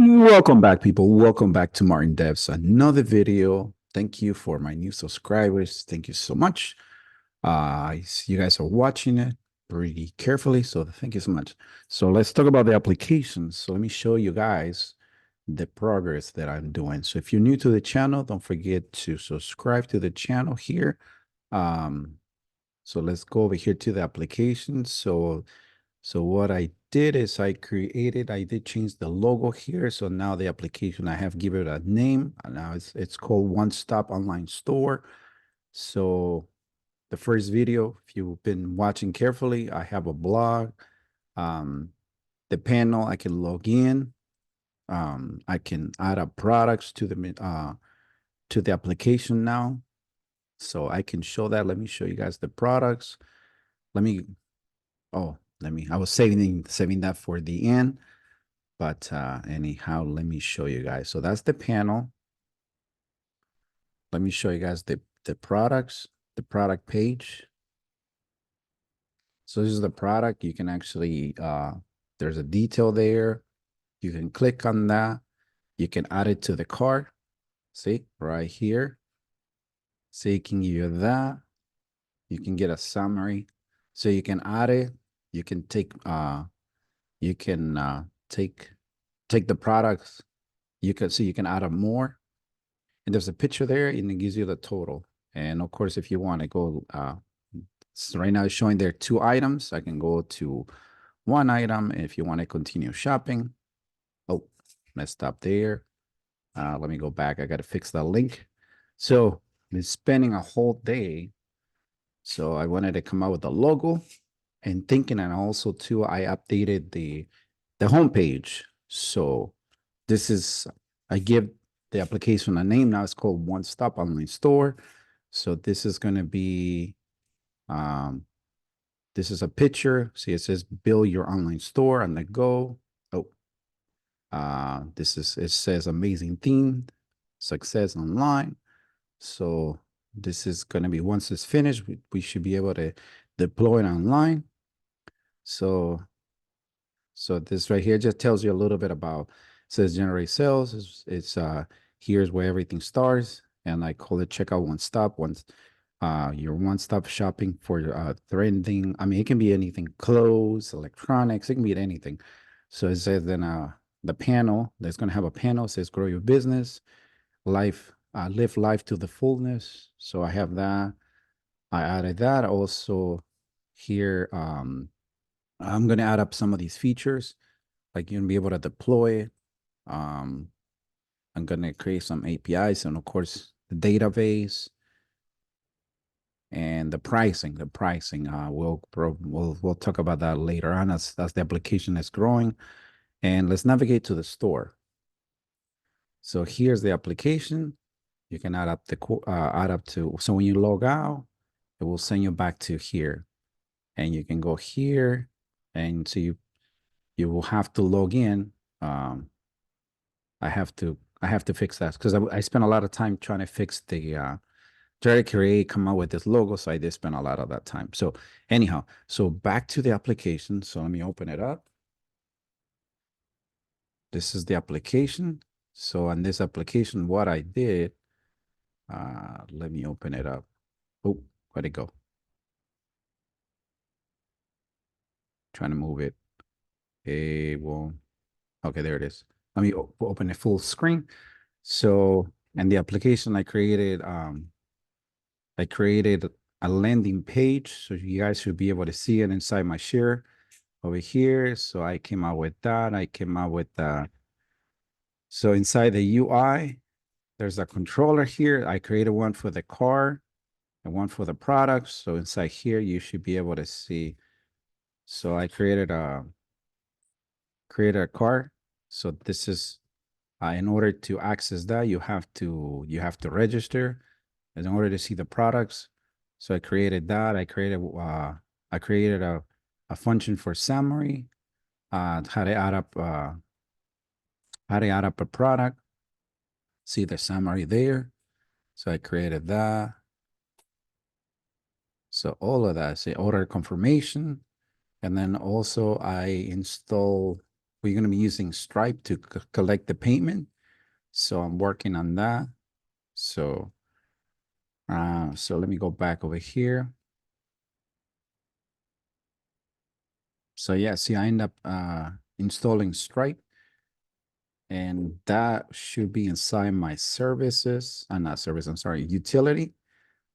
Welcome back, people. Welcome back to Martin Devs. Another video. Thank you for my new subscribers. Thank you so much. You guys are watching it pretty carefully, so thank you so much. So let's talk about the applications. So let me show you guys the progress that I'm doing. So if you're new to the channel, don't forget to subscribe to the channel here. Um, so let's go over here to the applications. So what I did is I did change the logo here. So now the application, I have given it a name. And now it's called One Stop Online Store. So the first video, if you've been watching carefully, I have a blog. Um, the panel, I can log in. I can add up products to the application now. So I can show that. Let me show you guys the products. Let me, oh, I was saving that for the end. But anyhow, let me show you guys. So that's the panel. Let me show you guys the products, the product page. So this is the product. You can actually, there's a detail there. You can click on that. You can add it to the cart. See, right here. So you can give that. You can get a summary. So you can add it. You can take, take the products. You can see you can add up more. And there's a picture there and it gives you the total. And of course, if you want to go, so right now it's showing there 2 items. I can go to 1 item. If you want to continue shopping. Oh, messed up there. Let me go back. I got to fix that link. So I've been spending a whole day. So I wanted to come out with a logo and thinking, and also too, I updated the homepage. So this is, I give the application a name now. It's called One Stop Online Store. So this is going to be, this is a picture. See, it says build your online store on the go. Oh, it says amazing theme, success online. So this is going to be, once it's finished, we should be able to deploy it online. So this right here just tells you a little bit about, says generate sales. It's here's where everything starts. And I call it checkout one stop, your one-stop shopping for trending. I mean, it can be anything, clothes, electronics, it can be anything. So it says then the panel, that's going to have a panel, says grow your business, live life to the fullness. So I have that. I added that also here. I'm going to add up some of these features, like you're going to be able to deploy it. I'm going to create some APIs and of course the database and the pricing. We'll talk about that later on as the application is growing. And let's navigate to the store. So here's the application. You can add up to, so when you log out, it will send you back to here. And you can go here and so you will have to log in. I have to fix that because I spent a lot of time trying to fix try to create, come up with this logo. So I did spend a lot of that time. So anyhow, so back to the application. So let me open it up. This is the application. So on this application, what I did, let me open it up. Oh, where'd it go? Trying to move it. Well, okay, there it is. Let me open it full screen. So, and the application I created a landing page. So you guys should be able to see it inside my share over here. So I came out with that. I came out with so inside the UI, there's a controller here. I created one for the car and one for the products. So inside here, you should be able to see. So I created a car. So this is in order to access that, you have to register in order to see the products. So I created that. I created a function for summary, how to add up a product. See the summary there. So I created that. So all of that, say order confirmation. And then also I install we're going to be using Stripe to collect the payment. So I'm working on that. So, so let me go back over here. So yeah, see, I end up installing Stripe, and that should be inside my services. Not service, I'm sorry, utility.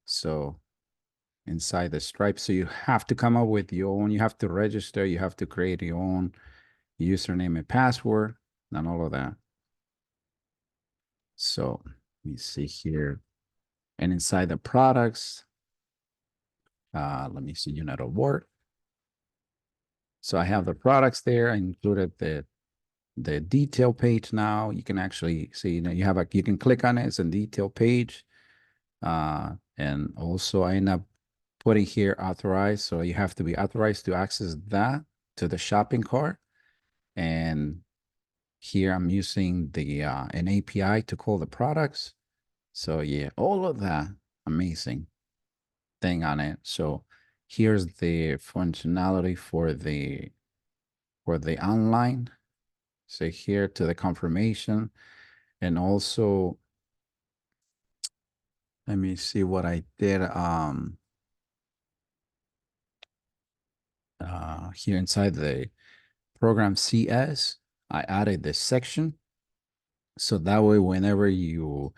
So inside the Stripe. So you have to come up with your own, you have to register, you have to create your own username and password and all of that. So let me see here. And inside the products, let me see unit of work. So I have the products there. I included the detail page now. You can actually see, you have you can click on it. It's a detail page. And also I end up putting here authorized. So you have to be authorized to access that to the shopping cart. And here I'm using the an API to call the products. So yeah, all of that amazing thing on it. So here's the functionality for the online. So here to the confirmation, and also let me see what I did. Here inside the program CS, I added this section. So that way, whenever you,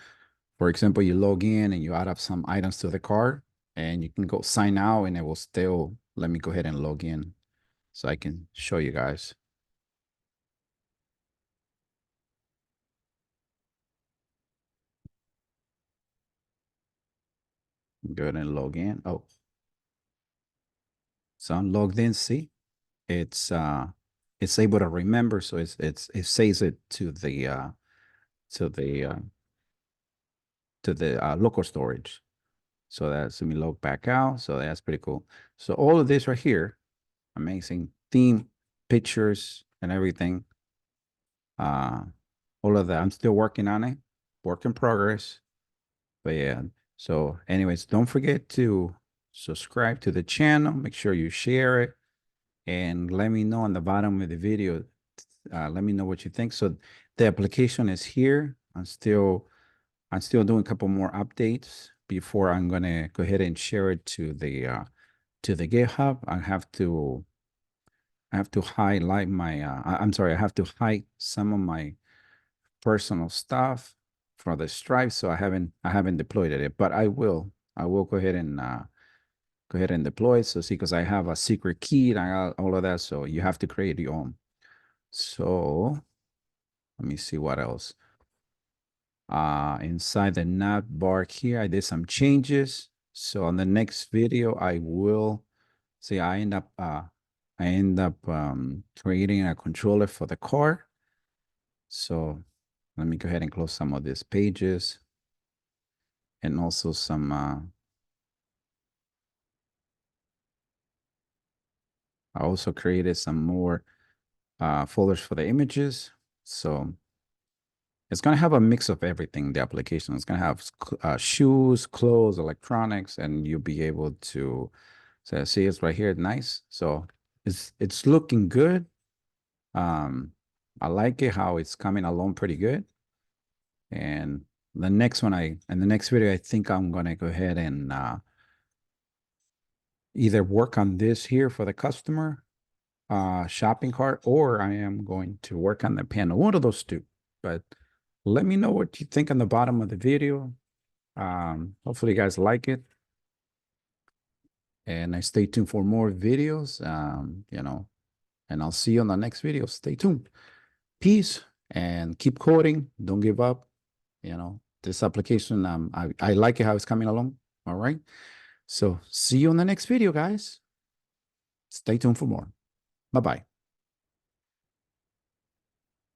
for example, you log in and you add up some items to the cart, and you can go sign out and it will still, let me go ahead and log in so I can show you guys. Go ahead and log in. Oh, so I'm logged in. See, it's able to remember. So it saves it to the to the uh, local storage. So that's, let me log back out. So that's pretty cool. So all of this right here, amazing theme, pictures, and everything. All of that. I'm still working on it. Work in progress. But yeah. So, anyways, don't forget to subscribe to the channel. Make sure you share it, and let me know on the bottom of the video. Let me know what you think. So the application is here. I'm still doing a couple more updates before I'm gonna go ahead and share it to the GitHub. I have to highlight my I'm sorry, I have to hide some of my personal stuff for the Stripe, so I haven't deployed it, but I will go ahead and deploy it. So see, because I have a secret key and I got all of that, so you have to create your own. So let me see what else. Inside the nav bar here, I did some changes. So on the next video, I will see, I end up creating a controller for the car. So let me go ahead and close some of these pages, and also some I also created some more folders for the images. So it's going to have a mix of everything. The application is going to have shoes, clothes, electronics, and you'll be able to, so see, it's right here. Nice. So it's looking good. I like it how it's coming along pretty good. And the next video, I think I'm going to go ahead and either work on this here for the customer shopping cart, or I am going to work on the panel. One of those two. But let me know what you think on the bottom of the video. Hopefully you guys like it. And I stay tuned for more videos. And I'll see you on the next video. Stay tuned. Peace, and keep coding. Don't give up. This application, I like it how it's coming along. All right. So see you on the next video, guys. Stay tuned for more. Bye-bye.